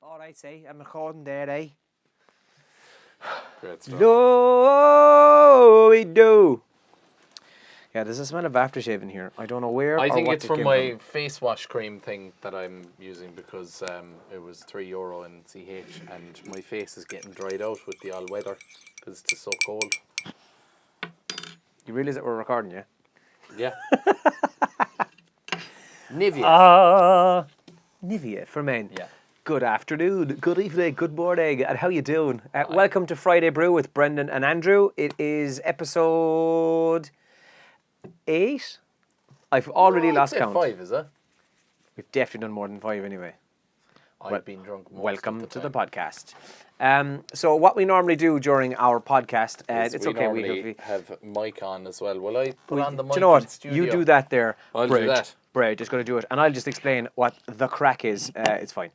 All right, say, I'm recording there, eh? Great stuff. No, we do. Yeah, there's a smell of aftershave in here. I don't know where. I or think what it's it from came my face wash cream thing that I'm using because it was €3 in CH and my face is getting dried out with the all weather because it's just so cold. You realise that we're recording, yeah? Yeah. Nivea. Nivea for men. Yeah. Good afternoon, good evening, good morning, and how you doing? Welcome to Friday Brew with Brendan and Andrew. It is episode 8. I've already lost count. 5, is it? We've definitely done more than 5 anyway. I've been drunk most Welcome of to the the time. podcast. So what we normally do during our podcast, it's we okay. normally have mic on as well. Will I put on the mic do you know in what? studio? You do that there. I'll do Bridge. that. Bridge is going to do it, and I'll just explain what the crack is. It's fine.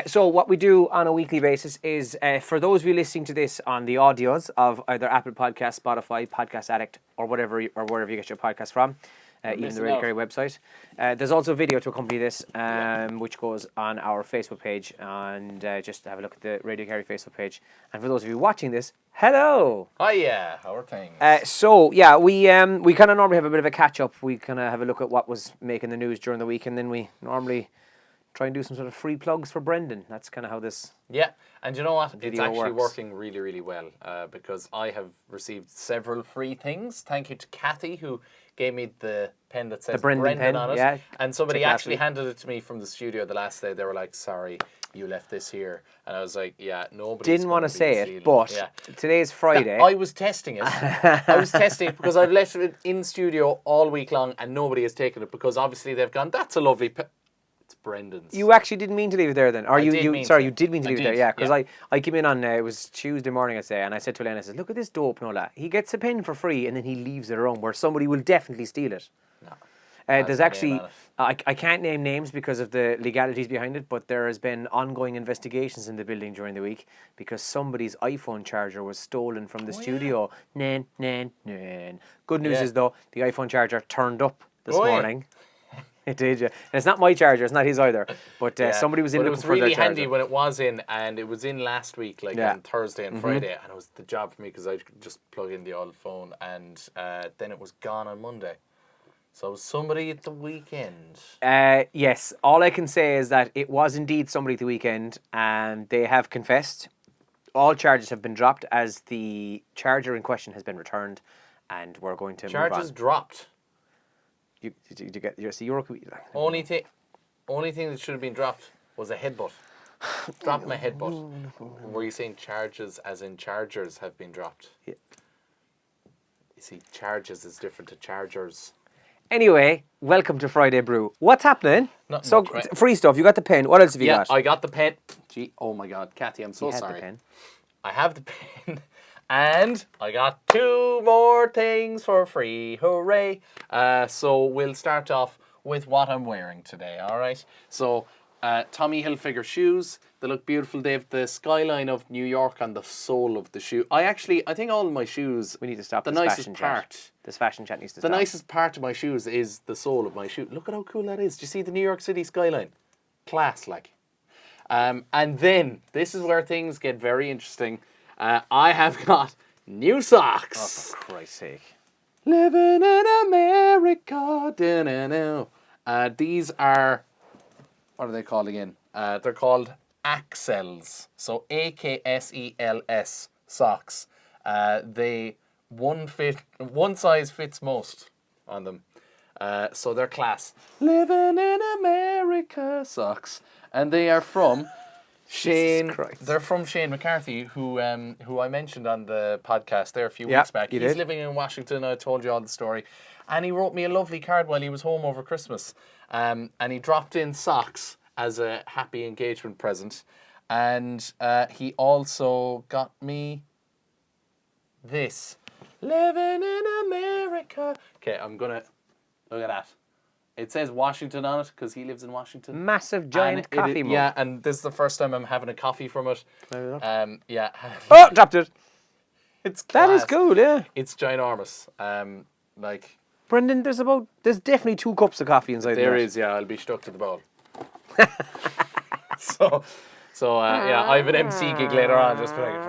So what we do on a weekly basis is, for those of you listening to this on the audios of either Apple Podcasts, Spotify, Podcast Addict, or wherever you get your podcast from, even the Radio Kerry website. There's also a video to accompany this, which goes on our Facebook page, and just have a look at the Radio Kerry Facebook page. And for those of you watching this, hello! Oh yeah, how are things? We kind of normally have a bit of a catch up. We kind of have a look at what was making the news during the week, and then we normally try and do some sort of free plugs for Brendan. That's kind of how this. Yeah, and you know what? It's video actually works. working really, really well because I have received several free things. Thank you to Kathy who gave me the pen that says Brendan pen, on it. yeah. And somebody Took last actually week. handed it to me from the studio the last day. They were like, sorry, you left this here. And I was like, yeah, nobody Didn't want to say it, but today's Friday. I was testing it. I was testing it because I've left it in studio all week long and nobody has taken it because obviously they've gone, that's a lovely pen. It's Brendan's. You actually didn't mean to leave it there then? Or you did mean to leave it there, yeah. Because I came in on, it was Tuesday morning, I'd say, and I said to Elena, I said, look at this dope, Nola. He gets a pen for free and then he leaves it around where somebody will definitely steal it. No. There's actually, I can't name names because of the legalities behind it, but there has been ongoing investigations in the building during the week because somebody's iPhone charger was stolen from the studio. Nan. Good news is, though, the iPhone charger turned up this morning. It did, yeah. And it's not my charger, it's not his either. But somebody was in looking for their charger. It was really handy when it was in, and it was in last week, on Thursday and Friday, and it was the job for me because I could just plug in the old phone, and then it was gone on Monday. So it was somebody at the weekend. Yes, all I can say is that it was indeed somebody at the weekend, and they have confessed. All charges have been dropped as the charger in question has been returned, and we're going to move on. Charges dropped. Did you get your Euro? Only thing that should have been dropped was a headbutt. Drop my headbutt. Were you saying charges as in chargers have been dropped? Yeah. You see, charges is different to chargers. Anyway, welcome to Friday Brew. What's happening? Not so much, right? Free stuff. You got the pen. What else have you got? I got the pen. Gee, oh my God, Kathy, I'm so sorry. The pen. I have the pen. And I got 2 more things for free. Hooray. So we'll start off with what I'm wearing today, all right? So Tommy Hilfiger shoes. They look beautiful. They have the skyline of New York on the sole of the shoe. I think all of my shoes... We need to stop the this nicest fashion part. chat. This fashion chat needs to The stop. nicest part of my shoes is the sole of my shoe. Look at how cool that is. Do you see the New York City skyline? Class, like. And then, this is where things get very interesting. I have got new socks. Oh, for Christ's sake. Living in America. These are, what are they called again? They're called Accels. So AKSELS socks. One size fits most on them. So they're class. Living in America socks. And they are from Shane. They're from Shane McCarthy, who I mentioned on the podcast there a few weeks back. He's living in Washington. I told you all the story, and he wrote me a lovely card while he was home over Christmas. And he dropped in socks as a happy engagement present, and he also got me this. Living in America. Okay, I'm gonna look at that. It says Washington on it because he lives in Washington. Massive giant coffee mug. Yeah, and this is the first time I'm having a coffee from it. Yeah. Oh, dropped it. It's class. That is cool, yeah. It's ginormous. Brendan, there's definitely 2 cups of coffee inside there. There is, yeah. I'll be stuck to the bowl. So, So yeah, I have an MC gig later on. Just be like,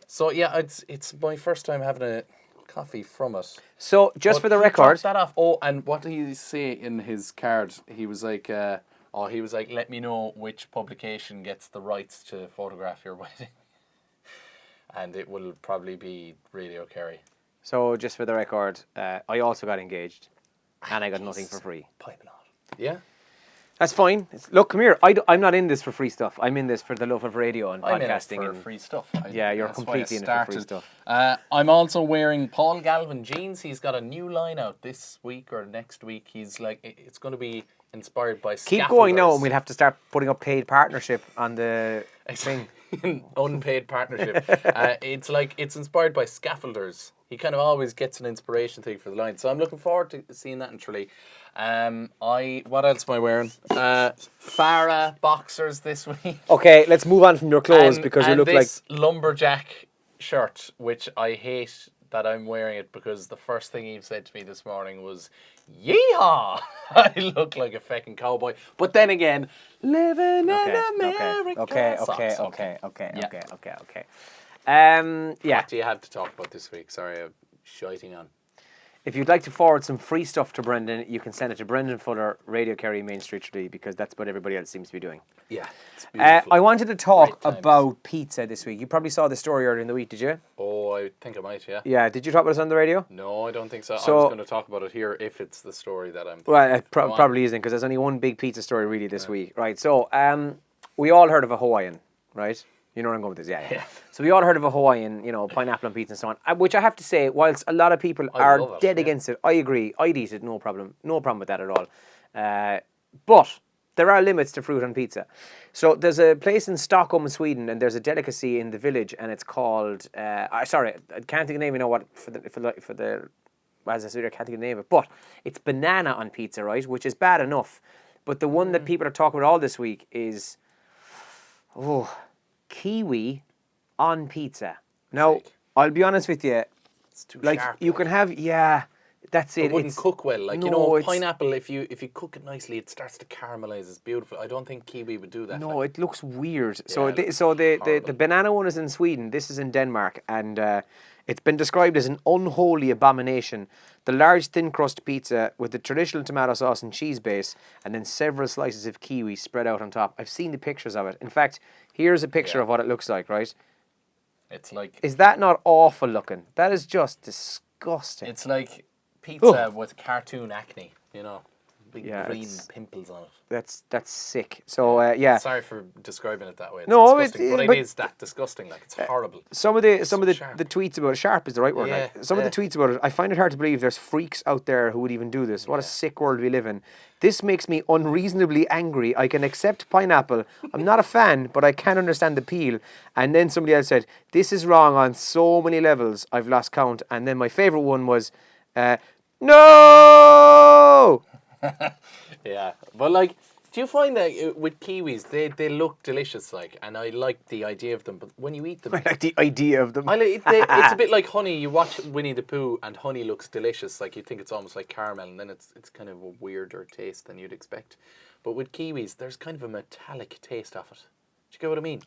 so yeah, it's my first time having a coffee from it. So just But for the he record, dropped that off. Oh, and what did he say in his card? He was like, let me know which publication gets the rights to photograph your wedding, and it will probably be Radio Kerry. so just for the record, I also got engaged, and I got nothing for free. Piping on. Yeah. That's fine. Look, come here. I'm not in this for free stuff. I'm in this for the love of radio and podcasting. I'm in it for and free stuff. Yeah, you're That's why I completely in it for free started. stuff. I'm also wearing Paul Galvin jeans. He's got a new line out this week or next week. He's like, it's going to be inspired by Keep going now, and we'll have to start putting up paid partnership on the thing. Unpaid partnership. It's inspired by scaffolders. He kind of always gets an inspiration thing for the line. So I'm looking forward to seeing that in Tralee. What else am I wearing? Farah boxers this week. Okay, let's move on from your clothes because you look like lumberjack shirt, which I hate that I'm wearing it because the first thing he said to me this morning was, "Yeehaw!" I look like a fucking cowboy. But then again, living in America. Okay. Yeah. What do you have to talk about this week? Sorry, I'm shiting on. If you'd like to forward some free stuff to Brendan, you can send it to Brendan Fuller, Radio Kerry, Main Street Tralee, because that's what everybody else seems to be doing. Yeah, it's beautiful. I wanted to talk about pizza this week. You probably saw the story earlier in the week, did you? Oh, I think I might, yeah. Yeah, did you talk about us on the radio? No, I don't think so. I was So- going to talk about it here if it's the story that I'm... Well, it probably isn't, because there's only one big pizza story really this week. Right, so we all heard of a Hawaiian, right? You know where I'm going with this, yeah. So we all heard of a Hawaiian, pineapple on pizza and so on. Which I have to say, whilst a lot of people are dead against it, I agree. I'd eat it, no problem with that at all. But there are limits to fruit on pizza. So there's a place in Stockholm, Sweden, and there's a delicacy in the village, and it's called. Sorry, I can't think of the name. You know what? For the as I said, I can't think of the name of it. But it's banana on pizza, right? Which is bad enough. But the one that people are talking about all this week is, kiwi on pizza. Now, I'll be honest with you. It's too like sharp. you can have, that's it. It wouldn't cook well. Like, no, pineapple, if you cook it nicely, it starts to caramelize. It's beautiful. I don't think kiwi would do that. No, it looks weird. So, it the banana one is in Sweden. This is in Denmark, and it's been described as an unholy abomination. The large thin crust pizza with the traditional tomato sauce and cheese base, and then several slices of kiwi spread out on top. I've seen the pictures of it. In fact, here's a picture of what it looks like. Right? It's like... Is that not awful looking? That is just disgusting. It's like pizza with cartoon acne, big green pimples on it. That's sick. So yeah. Sorry for describing it that way. It's No, disgusting, but it is that disgusting. Like, it's horrible. Some of the sharp. the tweets about it, sharp is the right word. Yeah, like. Some of the tweets about it, I find it hard to believe there's freaks out there who would even do this. What a sick world we live in. This makes me unreasonably angry. I can accept pineapple. I'm not a fan, but I can understand the appeal. And then somebody else said, this is wrong on so many levels, I've lost count. And then my favourite one was, no! Yeah, but like, do you find that with kiwis, they look delicious, like, and I like the idea of them, but when you eat them... I like the idea of them. It's a bit like honey. You watch Winnie the Pooh and honey looks delicious, like you think it's almost like caramel, and then it's kind of a weirder taste than you'd expect. But with kiwis, there's kind of a metallic taste of it. Do you get what I mean?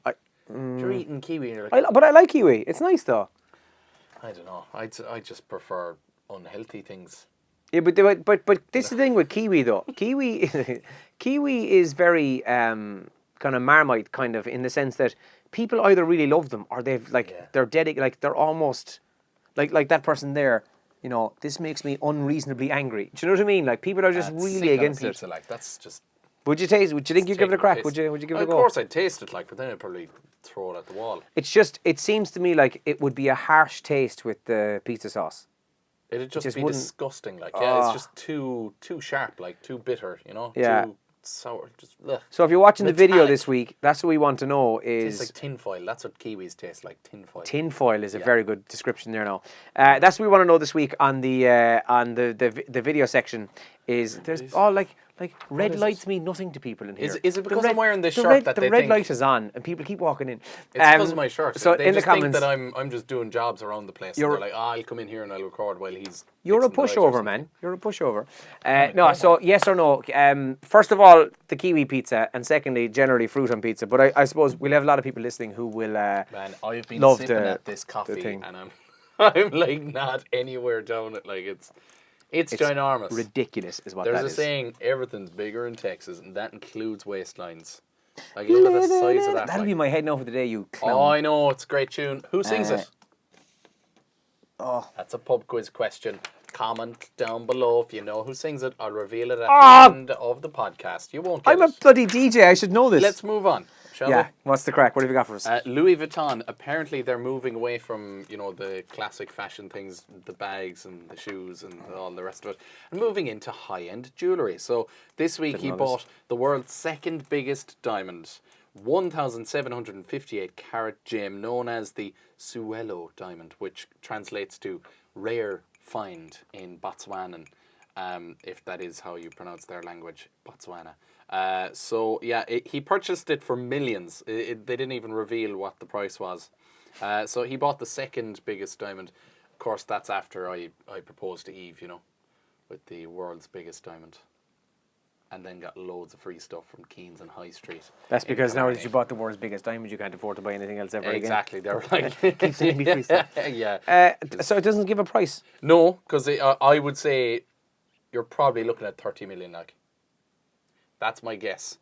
You're eating kiwi and you're like... But I like kiwi. It's nice though. I don't know. I just prefer unhealthy things. Yeah, but this is the thing with kiwi though. Kiwi is very kind of Marmite kind of, in the sense that people either really love them or they're dedicated, like they're almost like that person there. This makes me unreasonably angry. Do you know what I mean? Like, people are just really against pizza, it. Like, that's just... Would you taste? Would you think you'd give it a crack? Would you give it a go? Of course, I'd taste it, like, but then I'd probably throw it at the wall. It seems to me like it would be a harsh taste with the pizza sauce. It'd just be disgusting, like, it's just too sharp, like, too bitter, Yeah. too sour, just ugh. So if you're watching the video this week, that's what we want to know is... It tastes like tinfoil. That's what kiwis taste like, tinfoil. Tinfoil is a very good description there now. That's what we want to know this week on the video section. Is there's all like Like, red is lights it? mean nothing to people in here. Is it because I'm wearing this the shirt red, that the they red think... light is on and people keep walking in? It's because of my shirt. So they in the just think comments, that I'm just doing jobs around the place. And they're like, I'll come in here and I'll record while he's... you're a fixing the light or pushover, something. man. You're a pushover. a No, so co-mod. yes or no? First of all, the Kiwi pizza, and secondly, generally fruit on pizza. But I suppose we'll have a lot of people listening who will Man, I've been love sipping the, at this coffee thing. and I'm like not anywhere down it. Like it's ginormous. Ridiculous is what There's that a is. saying, everything's bigger in Texas, and that includes waistlines. Like, look at the size of that. That'll be my head now for the day, you clown. Oh, I know, it's a great tune. Who sings it? Oh. That's a pub quiz question. Comment down below if you know who sings it. I'll reveal it at the end of the podcast. You won't get I'm a it. bloody DJ. I should know this. Let's move on, shall yeah. we? What's the crack? What have you got for us? Louis Vuitton, apparently they're moving away from, the classic fashion things, the bags and the shoes and all the rest of it, and moving into high-end jewellery. So this week he bought the world's second biggest diamond, 1,758 carat gem known as the Suelo diamond, which translates to rare find in Botswanan, if that is how you pronounce their language, Botswana. He purchased it for millions. They didn't even reveal what the price was. So he bought the second biggest diamond. Of course, that's after I proposed to Eve, with the world's biggest diamond. And then got loads of free stuff from Keynes and High Street. That's because now that you bought the world's biggest diamond, you can't afford to buy anything else ever Exactly. again. They're like... Keep sending me free stuff. Yeah. So it doesn't give a price? No, because I would say you're probably looking at 30 million, like. That's my guess.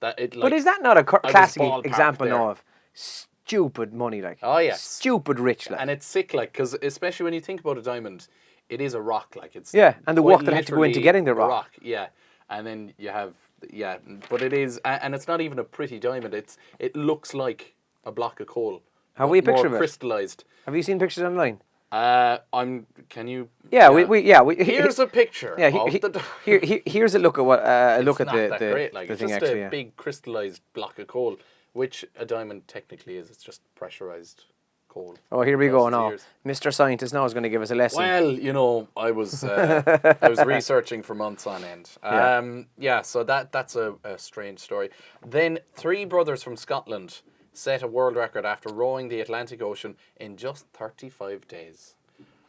But is that not a classic example there. now of stupid money, like? Oh, yeah. Stupid rich, like. And it's sick, like, because especially when you think about a diamond, it is a rock, like. It's and the work that has to go into getting the rock. Yeah. And then you have, but it is, and it's not even a pretty diamond. It looks like a block of coal. Have we a picture of it? Crystallized. Have you seen pictures online? Can you? Yeah, Here's a picture. Here's a look at what look at It's not the that great. Like, the it's thing just actually. a big crystallized block of coal, which a diamond technically is. It's just pressurized coal. Oh, here we go Across the now. years. Mr. Scientist now is going to give us a lesson. Well, I was researching for months on end. So that's a strange story. Then 3 brothers from Scotland set a world record after rowing the Atlantic Ocean in just 35 days.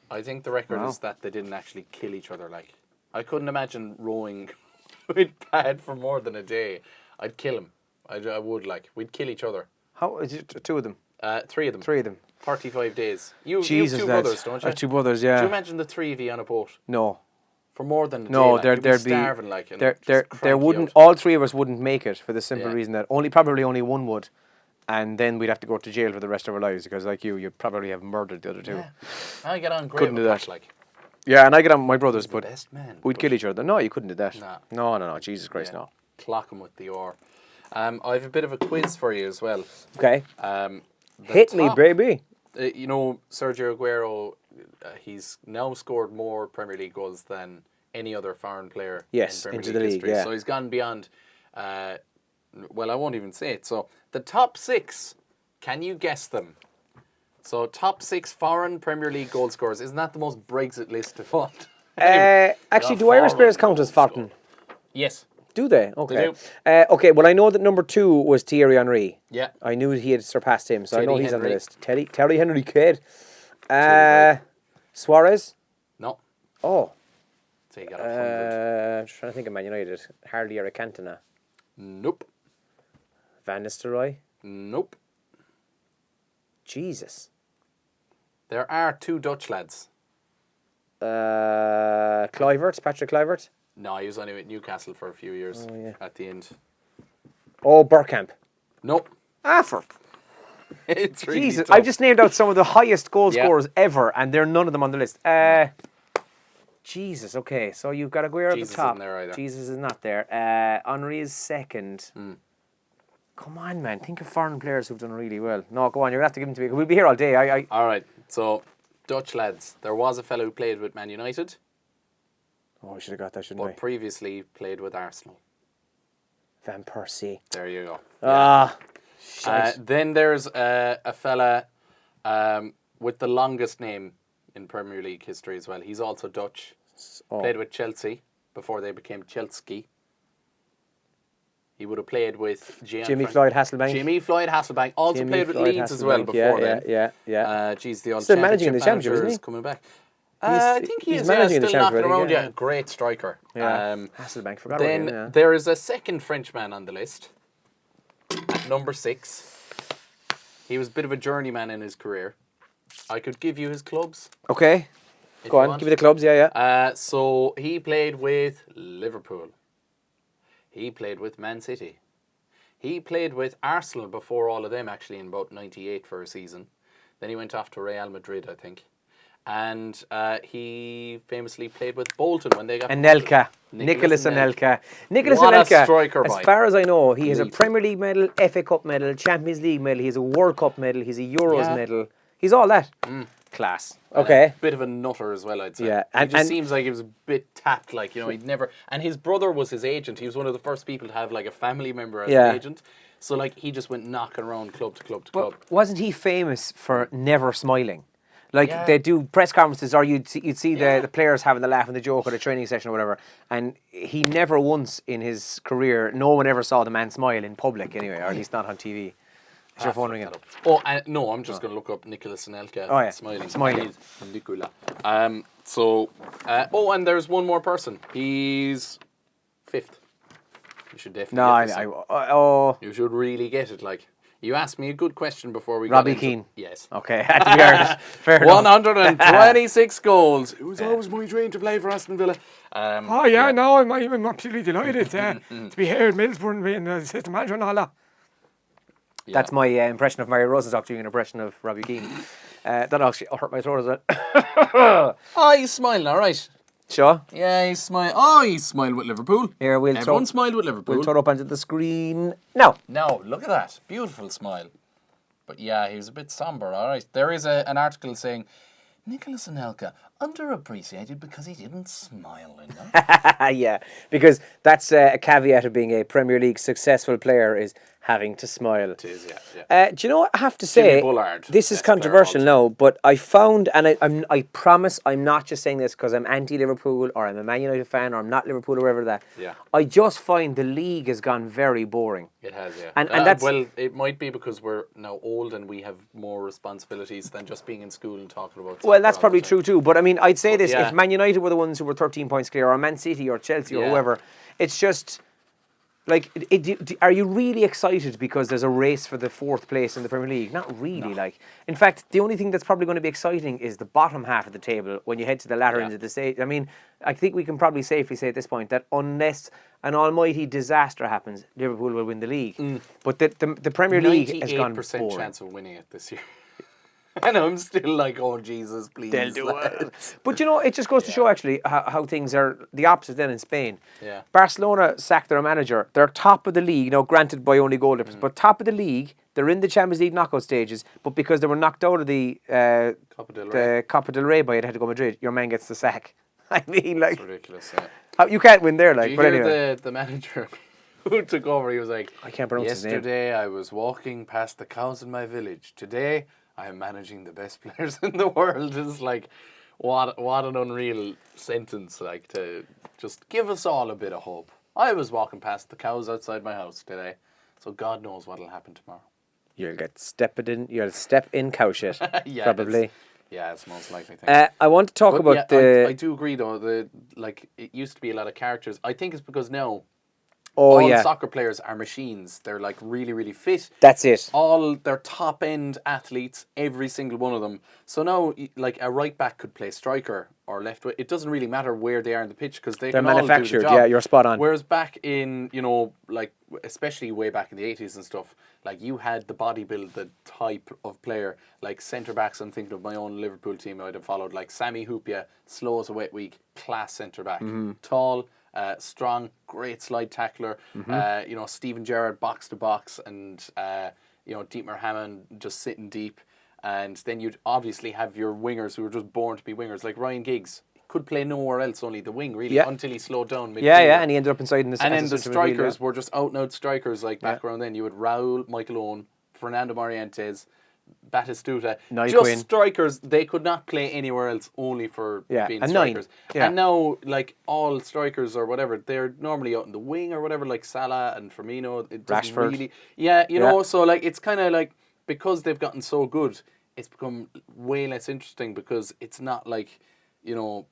I think the record is that they didn't actually kill each other. Like, I couldn't imagine rowing with Pad for more than a day. I'd kill him. I would, like. We'd kill each other. How is it? 2 of them? 3 of them. 3 of them. 35 days. You have Jesus, 2 lads. brothers, don't you? I have 2 brothers, yeah. Do you imagine the 3 of you on a boat No. for more than a day? No, like, you'd there'd be starving, like, and there just crank you wouldn't out. all 3 of us wouldn't make it for the simple Yeah. reason that probably only one would, and then we'd have to go to jail for the rest of our lives because like you'd probably have murdered the other 2. Yeah. I get on great Couldn't with do that. that. Like, Yeah, and I get on with my brothers, but best man. we'd kill each other. No, you couldn't do that. Nah. No, Jesus Christ, no. Clock him with the oar. I have a bit of a quiz for you as well. Okay. The Hit me, top- baby. Sergio Aguero, he's now scored more Premier League goals than any other foreign player Yes, in Premier into League the league, history. yeah. So he's gone beyond, I won't even say it. So the top 6, can you guess them? So top 6 foreign Premier League goal scorers. Isn't that the most Brexit list of all? Actually, do Irish players count as foreign? Yes. Do they? Okay. They Okay, well, I know that number 2 was Thierry Henry. Yeah. I knew he had surpassed him, so I know Thierry he's on the Henry. list. Terry Henry, kid. Thierry. Suarez? No. Oh. So you got 100. Just trying to think of Man United. Hardy or Cantona. Nope. Van Nistelrooy. Nope. Jesus. There are 2 Dutch lads. Kluivert, Patrick Kluivert. No, he was only with Newcastle for a few years at the end. Oh, Bergkamp. Nope. For It's really Jesus. tough. I've just named out some of the highest goal scorers ever, and they're none of them on the list. Jesus, okay. So you've got Aguero at the Jesus top. isn't there either. Jesus is not there. Henry is second. Come on, man. Think of foreign players who've done really well. No, go on. You're going to have to give them to me. We'll be here all day. All right. So, Dutch lads. There was a fellow who played with Man United, Oh, I should have got that, shouldn't but previously played with Arsenal. Van Persie. There you go. Then there's a fella with the longest name in Premier League history as well. He's also Dutch. Played with Chelsea before they became Chelsea. He would have played with Jimmy Floyd Hasselbank. Jimmy Floyd Hasselbank also played with Leeds as well before then. Yeah. Geez, the old still managing in the Championship, isn't he? Coming back. I think he's managing still knocking around. Yeah, great striker. Yeah. Hasselbank, forgot about him. Yeah. There is a second Frenchman on the list. At number 6. He was a bit of a journeyman in his career. I could give you his clubs. Okay. Go on, give me the clubs, yeah. So he played with Liverpool. He played with Man City. He played with Arsenal before all of them, actually, in about 98 for a season. Then he went off to Real Madrid, I think. And he famously played with Bolton when they got... Anelka. Nicolas Anelka. What a striker, as far as I know, he has a Premier League medal, FA Cup medal, Champions League medal, he has a World Cup medal, he's a Euros medal. He's all that. Class. Okay. A bit of a nutter as well, I'd say. Yeah. And it just seems like he was a bit tapped, like, you know, he'd never... And his brother was his agent. He was one of the first people to have, like, a family member as an agent. So, like, he just went knocking around club to club to club. Wasn't he famous for never smiling? Like, they do press conferences, or you'd see the players having the laugh and the joke at a training session or whatever, and he never once in his career, no one ever saw the man smile in public anyway, or at least not on TV. Is your phone ringing? Oh, no, I'm just going to look up Nicolas Anelka. Oh, yeah. Smiling. Nicolas. And there's one more person. He's 5th. You should definitely get this. You should really get it, like. You asked me a good question before we got into... Robbie Keane. Yes. Okay, had to be Irish. Fair 126 goals. It was always my dream to play for Aston Villa. I'm absolutely delighted to be here at Middlesbrough and being the assistant manager and all that. Yeah. That's my impression of Mario Rosenstock doing an impression of Robbie Keane. That actually hurt my throat as well. He's smiling, all right. Sure. Yeah, he's smiling. He's smiling with Liverpool. Here, Everyone smiled with Liverpool. We'll throw it up onto the screen. No, look at that. Beautiful smile. But yeah, he was a bit somber, all right. There is an article saying, Nicolas Anelka, underappreciated because he didn't smile enough. Yeah, because that's a caveat of being a Premier League successful player is having to smile. It is, yeah. Do you know what I have to say? This is controversial now, but I found, and I promise I'm not just saying this because I'm anti-Liverpool or I'm a Man United fan or I'm not Liverpool or whatever that. Yeah. I just find the league has gone very boring. It has, yeah. And that's... Well, it might be because we're now old and we have more responsibilities than just being in school and talking about... Well, that's probably true too, but I mean, I'd say this, if Man United were the ones who were 13 points clear, or Man City or Chelsea or whoever, it's just... Like, are you really excited because there's a race for the 4th place in the Premier League? Not really. No. Like, in fact, the only thing that's probably going to be exciting is the bottom half of the table when you head to the latter end of the stage. I mean, I think we can probably safely say at this point that unless an almighty disaster happens, Liverpool will win the league. But the Premier League has gone boring. 98% chance of winning it this year. And I'm still like, oh, Jesus, please. They'll do it. But, you know, it just goes to show, actually, how things are the opposite then in Spain. Yeah. Barcelona sacked their manager. They're top of the league, granted by only goal difference, but top of the league. They're in the Champions League knockout stages, but because they were knocked out of the Copa del Rey by it, had to go Madrid, your man gets the sack. I mean, like... It's ridiculous, yeah. You can't win there, like, but anyway. Did you hear the manager who took over? He was like, I can't pronounce his name. Yesterday I was walking past the cows in my village. Today... I am managing the best players in the world. It's like, what an unreal sentence, like, to just give us all a bit of hope. I was walking past the cows outside my house today, so God knows what'll happen tomorrow. You'll step in cow shit, probably. It's most likely thing. I want to talk about I do agree, though, it used to be a lot of characters. I think it's because now... soccer players are machines. They're like really, really fit. That's it. All their top end athletes, every single one of them. So now, like a right back could play striker or left. It doesn't really matter where they are in the pitch because they're manufactured. All do the job. Yeah, you're spot on. Whereas back in, like especially way back in the 80s and stuff, like you had the bodybuilded type of player, like centre backs. I'm thinking of my own Liverpool team I'd have followed, like Sammy Hupia, slow as a wet week, class centre back, tall. Strong, great slide tackler. Steven Gerrard box to box, and Dietmar Hamann just sitting deep. And then you'd obviously have your wingers who were just born to be wingers, like Ryan Giggs. Could play nowhere else, only the wing, really, until he slowed down midfield. And he ended up inside in the... And then the strikers were just out-and-out strikers, like back around then. You had Raul, Michael Owen, Fernando Morientes, Batistuta. Niall Just Quinn. strikers. They could not play anywhere else, only for being and strikers. 9. Yeah. And now, like, all strikers or whatever, they're normally out in the wing or whatever, like Salah and Firmino. It doesn't Rashford. really... Yeah, you know, so, like, it's kind of like, because they've gotten so good, it's become way less interesting because it's not like, you know,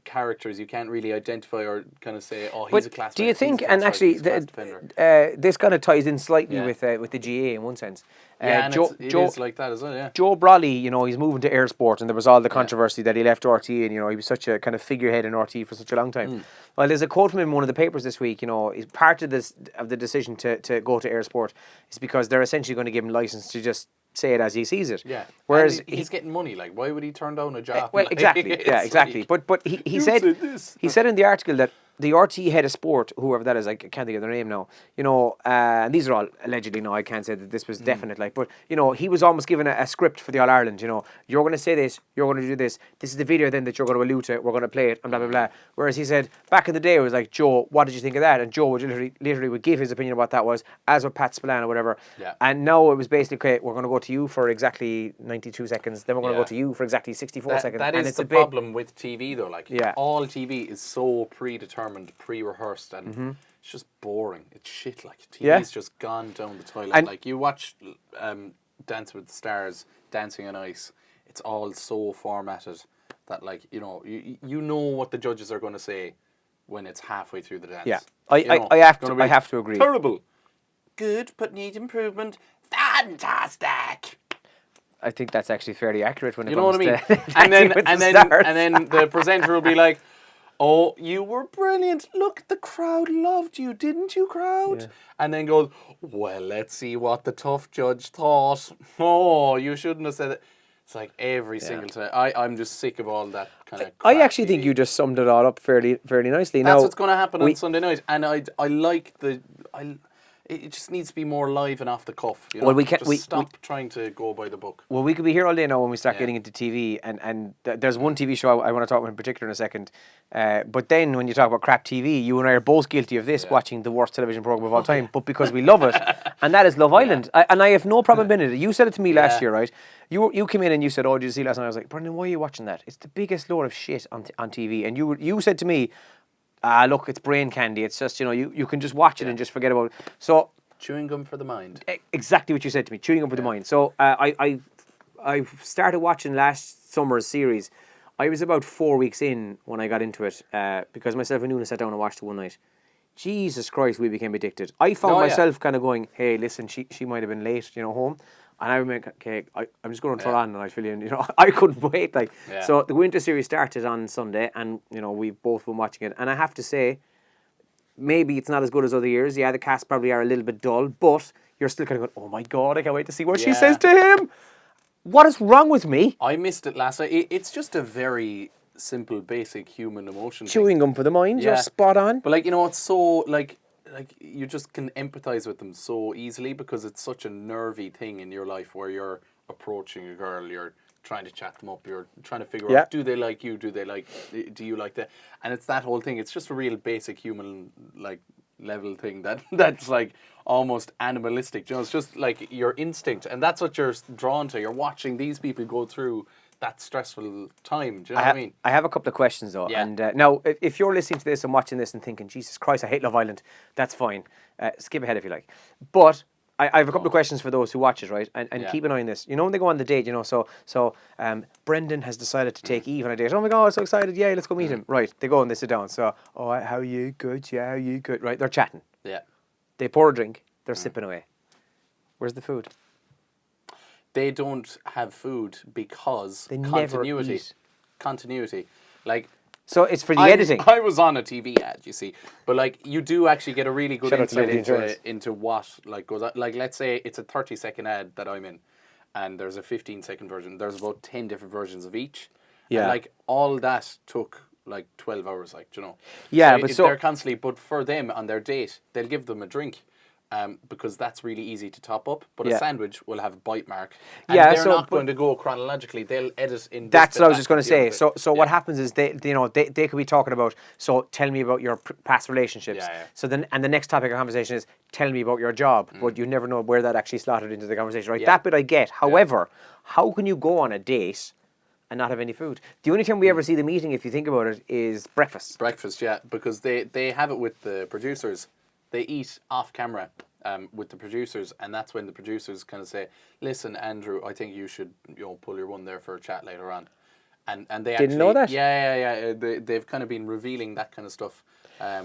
characters you can't really identify or kind of say, oh, he's a class do you striker, think, he's a and class striker, actually, he's a class defender. this kind of ties in slightly Yeah. with the GA in one sense. Yeah, and it is like that as well, yeah. Joe Brolly, you know, he's moving to Air Sport, and there was all the controversy that he left RT, and, you know, he was such a kind of figurehead in RT for such a long time. Well, there's a quote from him in one of the papers this week, you know, he's part of the decision to go to Air Sport is because they're essentially going to give him license to just say it as he sees it. Yeah. Whereas and he's getting money, like, why would he turn down a job? well, Like, exactly. Yeah, exactly. like, But he said in the article that the RT head of sport, whoever that is, I can't think of their name now, you know, and these are all allegedly now, I can't say that this was definite, like, but, you know, he was almost given a script for the All Ireland, you know, you're going to say this, you're going to do this is the video then that you're going to allude to, we're going to play it, and blah, blah, blah. Whereas he said, back in the day, it was like, Joe, what did you think of that? And Joe would literally would give his opinion of what that was, as would Pat Spillane or whatever. Yeah. And now it was basically, okay, we're going to go to you for exactly 92 seconds, then we're going to go to you for exactly 64 seconds. That and is it's the a bit, problem with TV, though. Like, Yeah. all TV is so predetermined, pre-rehearsed, and it's just boring. It's shit. Like, TV's just gone down the toilet. And- like, you watch Dance with the Stars, Dancing on Ice, it's all so formatted that, like, you know what the judges are going to say when it's halfway through the dance. Yeah. You know, I have to agree. Terrible. Good, but need improvement. Fantastic. I think that's actually fairly accurate when it You know comes what I mean? to and then Dancing with and the then Stars. and then the presenter will be like, "Oh, you were brilliant. Look, the crowd loved you, didn't you, crowd?" Yeah. And then goes, "Well, let's see what the tough judge thought. Oh, you shouldn't have said it." It's like every single time. I'm just sick of all that kind of. I actually think you just summed it all up fairly nicely. That's now, what's going to happen on Sunday night, and I like the It just needs to be more live and off the cuff. You know? Well, we can't- just stop trying to go by the book. Well, we could be here all day now when we start getting into TV, and there's one TV show I want to talk about in particular in a second. But then when you talk about crap TV, you and I are both guilty of this, watching the worst television program of all time, but because we love it, and that is Love Island. And I have no problem in it. You said it to me last year, right? You came in and you said, "Oh, did you see last night?" I was like, "Brendan, why are you watching that? It's the biggest load of shit on TV." And you said to me, "Look, it's brain candy. It's just, you can just watch it and just forget about it." So. Chewing gum for the mind. Exactly what you said to me, chewing gum for the mind. So I started watching last summer's series. I was about 4 weeks in when I got into it because myself and Una sat down and watched it one night. Jesus Christ, we became addicted. I found myself kind of going, "Hey, listen, she might have been late, home." And I remember, okay, I'm just going to turn on and I fill in, I couldn't wait. So the winter series started on Sunday and, we've both been watching it. And I have to say, maybe it's not as good as other years. Yeah, the cast probably are a little bit dull, but you're still kind of going, "Oh my God, I can't wait to see what she says to him." What is wrong with me? I missed it last night. It's just a very simple, basic human emotion. Chewing gum for the mind, you're spot on. But it's so like you just can empathize with them so easily because it's such a nervy thing in your life where you're approaching a girl, you're trying to chat them up, you're trying to figure out, do they like you, do you like that? And it's that whole thing. It's just a real basic human level thing that's like almost animalistic. It's just like your instinct, and that's what you're drawn to. You're watching these people go through that stressful time. Do you know what I mean? I have a couple of questions though. Yeah. And now, if you're listening to this and watching this and thinking, "Jesus Christ, I hate Love Island," that's fine. Skip ahead if you like. But I have a couple of questions for those who watch it, right? And keep an eye on this. When they go on the date, so Brendan has decided to take Eve on a date. "Oh my God, I'm so excited. Yeah, let's go meet him." Right. They go and they sit down. So, "Oh, how are you? Good. Yeah, how are you? Good." Right. They're chatting. Yeah. They pour a drink. They're sipping away. Where's the food? They don't have food because They never eat. Continuity. So it's for the editing. I was on a TV ad, you see, but you do actually get a really good Shout out to insight Liberty Insurance. into what goes on. Let's say it's a 30-second ad that I'm in, and there's a 15-second version. There's about 10 different versions of each. Yeah. And all that took 12 hours. Yeah, but they're constantly. But for them on their date, they'll give them a drink. because that's really easy to top up. But Yeah. a sandwich will have a bite mark. And Yeah, they're so- not but- going to go chronologically. They'll edit in. That's this what I bit, was just going to that, the say. other So bit. what Yeah. happens is they could be talking about, so tell me about your past relationships. Yeah, yeah. So then, and the next topic of conversation is tell me about your job, but you never know where that actually slotted into the conversation, right? Yeah. That bit I get. However, how can you go on a date and not have any food? The only time we ever see them eating, if you think about it, is breakfast. Breakfast, yeah, because they have it with the producers. They eat off camera with the producers, and that's when the producers kind of say, "Listen, Andrew, I think you should pull your one there for a chat later on." And they Didn't actually know that? Yeah. They've kind of been revealing that kind of stuff.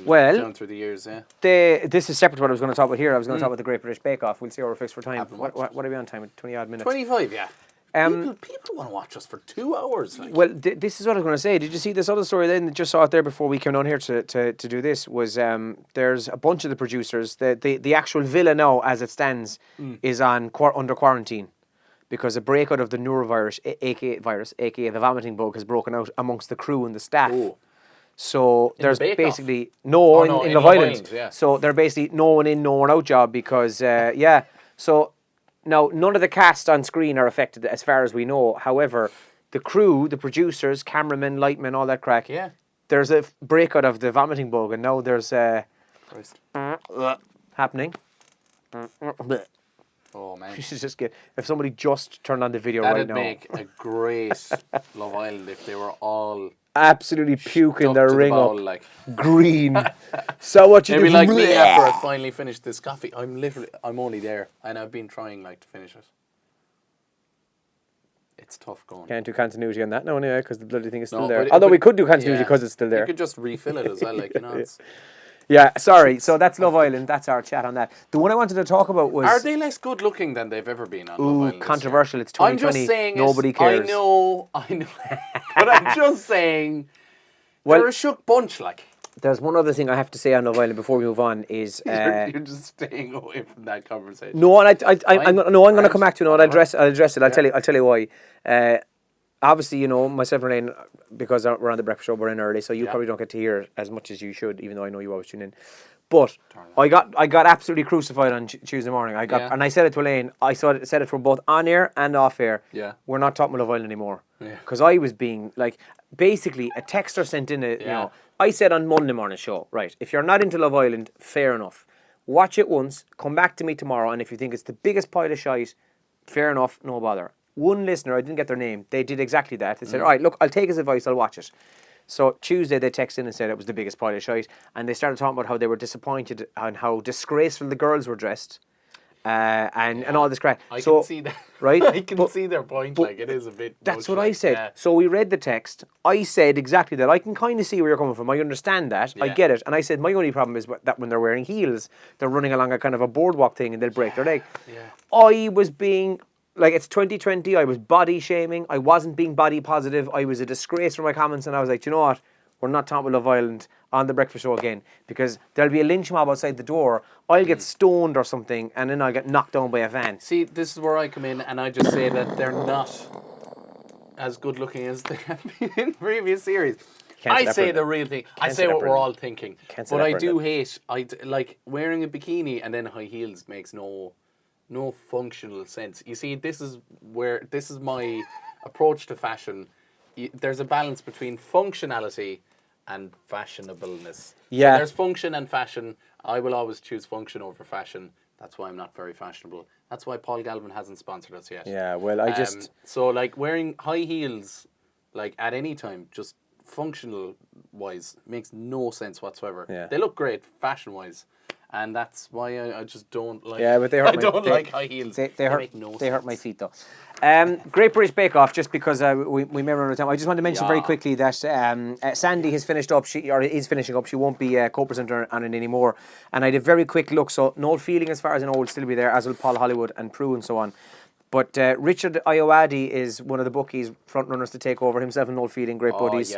Well, down through the years, yeah. This is separate to what I was going to talk about here. I was going to talk about the Great British Bake Off. We'll see how we're fixed for time. Haven't watched What are we on time? 20 odd minutes. 25, yeah. People want to watch us for 2 hours. Like. Well, this is what I was going to say. Did you see this other story then? Just saw it there before we came down here to do this. Was there's a bunch of the producers. The actual villa now, as it stands, is on under quarantine because a breakout of the neurovirus, aka the vomiting bug, has broken out amongst the crew and the staff. Oh. So there's Bake Off? basically in no, Love in Love Island. Island, yeah. So they're basically no one in, no one out job because yeah. So now none of the cast on screen are affected as far as we know. However, the crew, the producers, cameramen, lightmen, all that crack. Yeah. There's a breakout of the vomiting bug, and now there's Christ. happening. Oh, man. You should just get if somebody just turned on the video That'd right now. make a great Love Island if they were all Absolutely puking stuck their to the ring bowl, up. like. Green. So what you Maybe do? like me after I finally finished this coffee. I'm only there, and I've been trying like to finish it. It's tough going. Can't do continuity on that now anyway because the bloody thing is still No, there. but Although we but- could do continuity yeah. because it's still there. You could just refill it as well, like it's, Yeah, sorry. So that's Love Island. That's our chat on that. The one I wanted to talk about was Are they less good looking than they've ever been on Love Island? this year? controversial. It's I'm 2020. just saying. Nobody cares. I know. But I'm just saying. Well- They're a shook bunch, like. There's one other thing I have to say on Love Island before we move on is You're just staying away from that conversation. no, and I'm going to Right. come back to it. No, and I'll address it. I'll tell you why. Obviously, myself and Elaine, because we're on the breakfast show, we're in early, so you probably don't get to hear as much as you should, even though I know you always tune in. But I got absolutely crucified on Tuesday morning. And I said it to Elaine. I said it for both on air and off air. Yeah. We're not talking about Love Island anymore. Yeah. Because I was being like, basically, a texter sent in I said on Monday morning show, right, if you're not into Love Island, fair enough. Watch it once, come back to me tomorrow, and if you think it's the biggest pile of shite, fair enough, no bother. One listener, I didn't get their name, they did exactly that. They said, all right, look, I'll take his advice, I'll watch it. So Tuesday they texted in and said it was the biggest pile of shite, and they started talking about how they were disappointed on how disgraceful the girls were dressed, and all this crap. I So, can see that. right? I can But- see their point. Like it is a bit. That's much, what I like, said. yeah. So we read the text. I said exactly that. I can kind of see where you're coming from. I understand that. I Yeah. get it. And I said my only problem is that when they're wearing heels, they're running along a kind of a boardwalk thing and they'll break their leg. Yeah. I was being like, it's 2020. I was body shaming. I wasn't being body positive. I was a disgrace for my comments, and I was like, you know what? We're not talking about Love Island on the breakfast show again because there'll be a lynch mob outside the door. I'll get stoned or something, and then I'll get knocked down by a van. See, this is where I come in, and I just say that they're not as good looking as they have been in previous series. Can't I say say that, the real thing. I Can't say say that, what we're Brendan. all thinking. Can't say But that, I do Brendan. hate, like wearing a bikini and then high heels makes no functional sense. You see, this is my approach to fashion. There's a balance between functionality and fashionableness. Yeah. So there's function and fashion. I will always choose function over fashion. That's why I'm not very fashionable. That's why Paul Galvin hasn't sponsored us yet. Yeah, well, I just... So, like, wearing high heels, like, at any time, just functional wise, makes no sense whatsoever. Yeah. They look great fashion wise. And that's why I just don't like. Yeah, but they hurt I don't like high heels. They hurt. make no They hurt my sense. feet though. Great British Bake Off. Just because we may run out of time, I just want to mention very quickly that Sandy has finished up. She is finishing up. She won't be co-presenter on it anymore. And I did a very quick look. So no feeling as far as I know will still be there, as will Paul Hollywood and Prue and so on. But Richard Iowadi is one of the bookies front runners to take over. Himself and Noel Fielding, great buddies.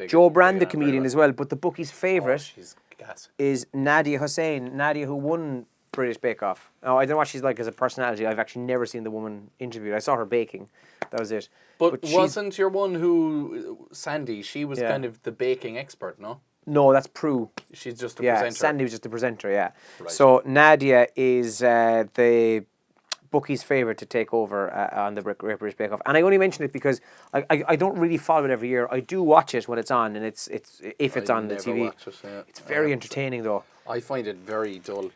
Joe Brand, the comedian as well. But the bookie's favourite She's gas. is Nadia Hussain. Nadia, who won British Bake Off. Now, I don't know what she's like as a personality. I've actually never seen the woman interviewed. I saw her baking. That was it. But she's- wasn't your one who Sandy? She was Yeah. kind of the baking expert, no? No, that's Prue. She's just a Yeah, presenter. Sandy was just the presenter, yeah. Right. So Nadia is the bookie's favourite to take over on the Great British Bake Off. And I only mention it because I don't really follow it every year. I do watch it when it's on, and it's if it's on the never TV. watch it, yeah. It's very entertaining, though. I find it very dull.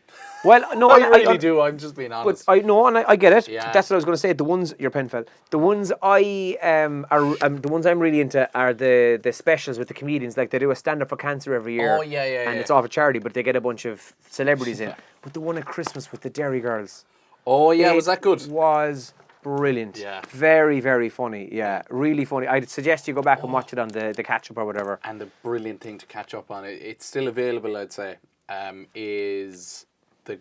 Well, no, I really do. I'm just being But honest. I know, and I get it. Yeah. That's what I was going to say. The ones your pen fell. The ones the ones I'm really into are the specials with the comedians. Like they do a stand up for cancer every year. Oh, yeah, And yeah. it's all for charity, but they get a bunch of celebrities in. But the one at Christmas with the Dairy Girls. Oh yeah, was that good? Was brilliant. Yeah. Very, very funny. Yeah, really funny. I'd suggest you go back and watch it on the catch up or whatever. And the brilliant thing to catch up on, it's still available, I'd say, is the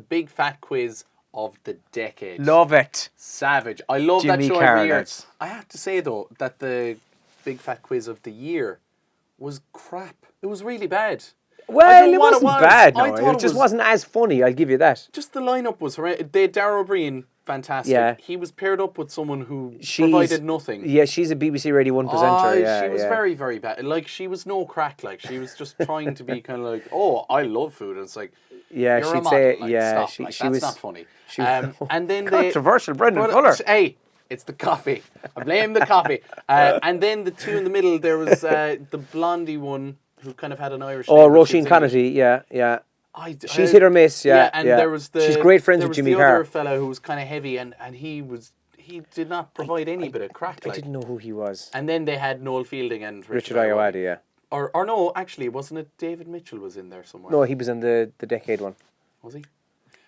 big fat quiz of the decade. Love it. Savage. I love Jimmy that show Carr, every year. that's- I have to say though that the big fat quiz of the year was crap. It was really bad. I Well, don't know it what wasn't bad. I No, thought it just wasn't as funny. I'll give you that. Just the lineup was horrendous. They had Darryl Breen, fantastic. Yeah. He was paired up with someone who provided nothing. Yeah, she's a BBC Radio 1 presenter. Yeah, she was yeah. very, very bad. Like, she was no crack. Like, she was just trying to be kind of like, oh, I love food. And it's like, Yeah, you're a she'd model. say, Like, yeah, stop. she Like, she that's was not funny. she- And then controversial. Brendan But, Fuller. Hey, it's the coffee. I blame the coffee. And then the two in the middle, there was the blondie one who kind of had an Irish Oh, name, but she was Roisin Kennedy. Yeah, yeah. She's hit or miss. Yeah, and there was she's great friends there with was Jimmy the Carr. other fellow who was kind of heavy, and he did not provide any bit of crack. I Like. didn't know who he was. And then they had Noel Fielding and Richard Ayoade, yeah. Or no, actually, wasn't it David Mitchell was in there somewhere? No, he was in the decade one. Was he?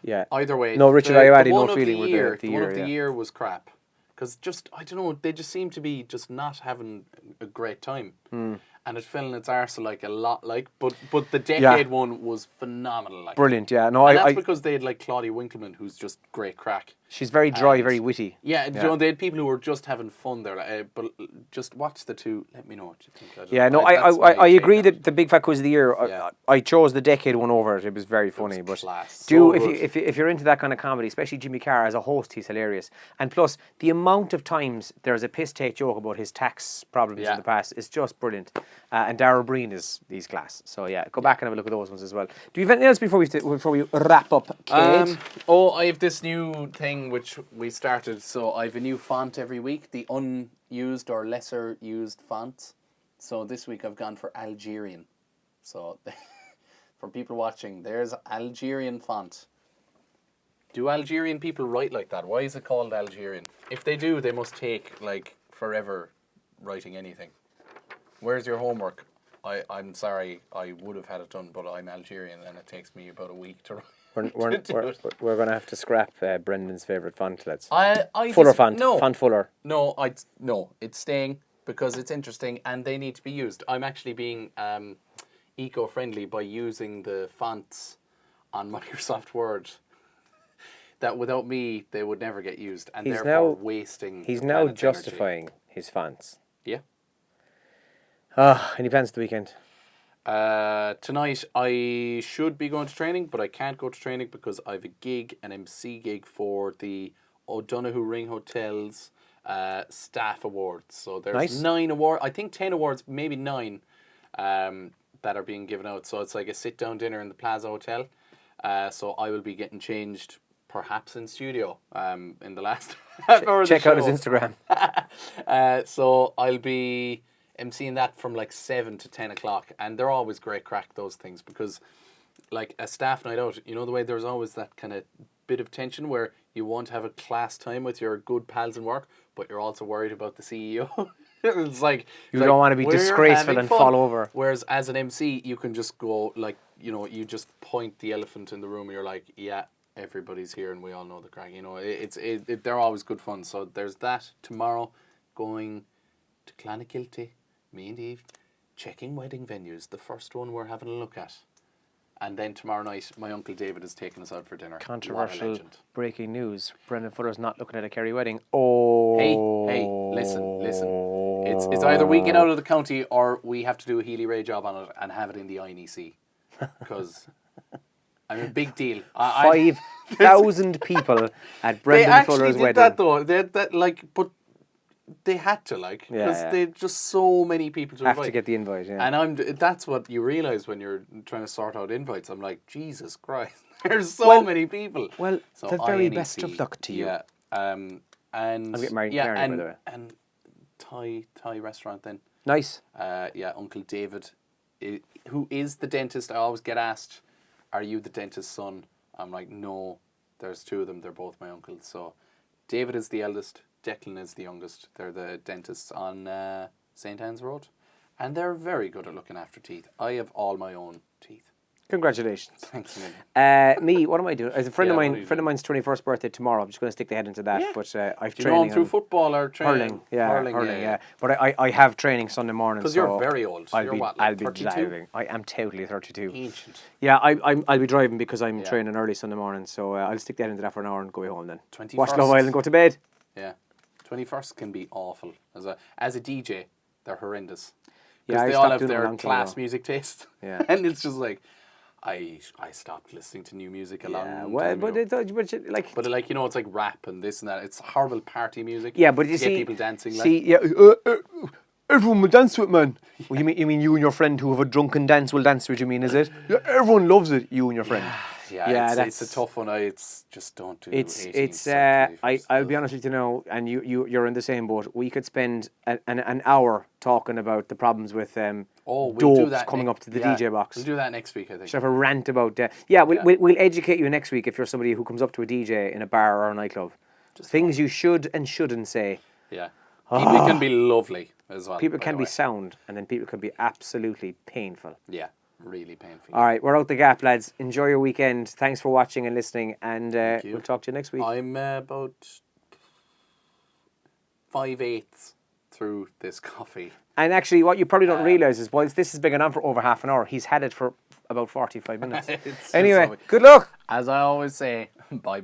Yeah. Either way. No, Richard the Ayoade, one Noel of Fielding were year, the one year, of the yeah. year was crap. Because just, I don't know, they just seem to be just not having a great time. And it fell in its arse like a lot, like, but the decade one was phenomenal. Like. Brilliant, yeah. No, And that's I because they had like Claudia Winkleman, who's just great crack. she's very dry, And- very witty. Yeah, you know, they had people who were just having fun there. But just watch the two. Let me know what you think. I don't Yeah, know. no, That's my I take agree on that it. the Big Fat Quiz of the Year, Yeah. I chose the decade one over it. It was very funny. was But class. do So if good. if you're into that kind of comedy, especially Jimmy Carr as a host, he's hilarious. And plus, the amount of times there's a piss take joke about his tax problems Yeah. in the past is just brilliant. And Darryl Breen is class. So yeah, go back and have a look at those ones as well. Do you have anything else before we wrap up, Kate? I have this new thing which we started. So I have a new font every week, the unused or lesser used fonts. So this week I've gone for Algerian. So for people watching, there's Algerian font. Do Algerian people write like that? Why is it called Algerian? If they do, they must take like forever writing anything. Where's your homework? I'm sorry, I would have had it done, but I'm Algerian and it takes me about a week to write. We're going to have to scrap Brendan's favourite font. Let's I Fuller just- font. No, Font Fuller. No, it's staying because it's interesting and they need to be used. I'm actually being eco-friendly by using the fonts on Microsoft Word that without me they would never get used, and He's therefore now- wasting. He's the now planet's energy. justifying his fonts. Yeah. Any plans for the weekend? Tonight I should be going to training, but I can't go to training because I have a gig, an MC gig for the O'Donoghue Ring Hotels staff awards. So there's Nice. 9 awards, I think 10 awards, maybe 9 that are being given out. So it's like a sit down dinner in the Plaza Hotel. So I will be getting changed perhaps in studio in the last half hour of the Check out his show. Instagram. So I'll be emceeing that from like 7 to 10 o'clock, and they're always great crack, those things, because like a staff night out, you know the way there's always that kind of bit of tension where you want to have a class time with your good pals in work, but you're also worried about the CEO. It's like You don't want to be we're disgraceful having and fun. fall over. Whereas as an MC, you can just go like, you know, you just point the elephant in the room. And you're like, yeah, everybody's here, and we all know the crack. You know, they're always good fun. So there's that tomorrow. Going to Clonakilty, me and Eve, checking wedding venues. The first one we're having a look at. And then tomorrow night, my Uncle David is taking us out for dinner. What a Controversial legend. breaking news. Brendan Fuller's not looking at a Kerry wedding. Oh. Hey, listen. It's either we get out of the county or we have to do a Healy Ray job on it and have it in the INEC. Because I'm a big deal. 5,000 people at They Brendan actually Fuller's did wedding. that though. That like, but they had to because Yeah. they just so many people to Have invite. to get the invite, yeah. And that's what you realise when you're trying to sort out invites. I'm like, Jesus Christ, there's so many people. Well, So the very INEC, best of luck to you. Yeah. And I'm getting married in Clare, by the way. and Thai restaurant then. Nice. Yeah, Uncle David, who is the dentist. I always get asked, "Are you the dentist's son?" I'm like, no. There's two of them. They're both my uncles. So, David is the eldest. Declan is the youngest. They're the dentists on St. Anne's Road, and they're very good at looking after teeth. I have all my own teeth. Congratulations. Thanks a million. Me, what am I doing? As a friend of Yeah, what mine, are you friend of mine's 21st birthday tomorrow. I'm just going to stick the head into that. Yeah. But I've Do you know training him through on football or training? hurling, yeah. But I have training Sunday morning. Because so you're very old. I'll You're be what, like I'll be 32? driving. I am totally 32. Ancient. Yeah, I'll be driving because I'm training early Sunday morning. So I'll stick the head into that for an hour and go home then. 21st. Watch Love Island, go to bed. Yeah. 21st can be awful. As a DJ, they're horrendous. Yeah, Because I they all stopped have doing it a their long time class ago. music taste. Yeah. And it's just like, I stopped listening to new music a long time ago. But But you know, it's like rap and this and that. It's horrible party music. yeah, but you to see, get people dancing. everyone will dance to it, man. Well, you mean you and your friend who have a drunken dance will dance to it? You mean is it? Yeah, everyone loves it. You and your friend. Yeah, it's a tough one. It's just don't do. It's 18th, I'll be honest with you now, and you're in the same boat. We could spend an hour talking about the problems with we'll do dopes that coming up to the DJ box. We'll do that next week, I think. Should have a rant about we'll educate you next week if you're somebody who comes up to a DJ in a bar or a nightclub. Things you should and shouldn't say. Yeah. People can be lovely as well. People by can the be way. sound, and then people can be absolutely painful. Yeah, really painful. All right, we're out the gap, lads. Enjoy your weekend. Thanks for watching and listening, and you. we'll talk to you next week. I'm about 5/8 through this coffee. And actually, what you probably don't realise is, whilst this has been going on for over half an hour, he's had it for about 45 minutes. It's Anyway, just good luck. As I always say, bye.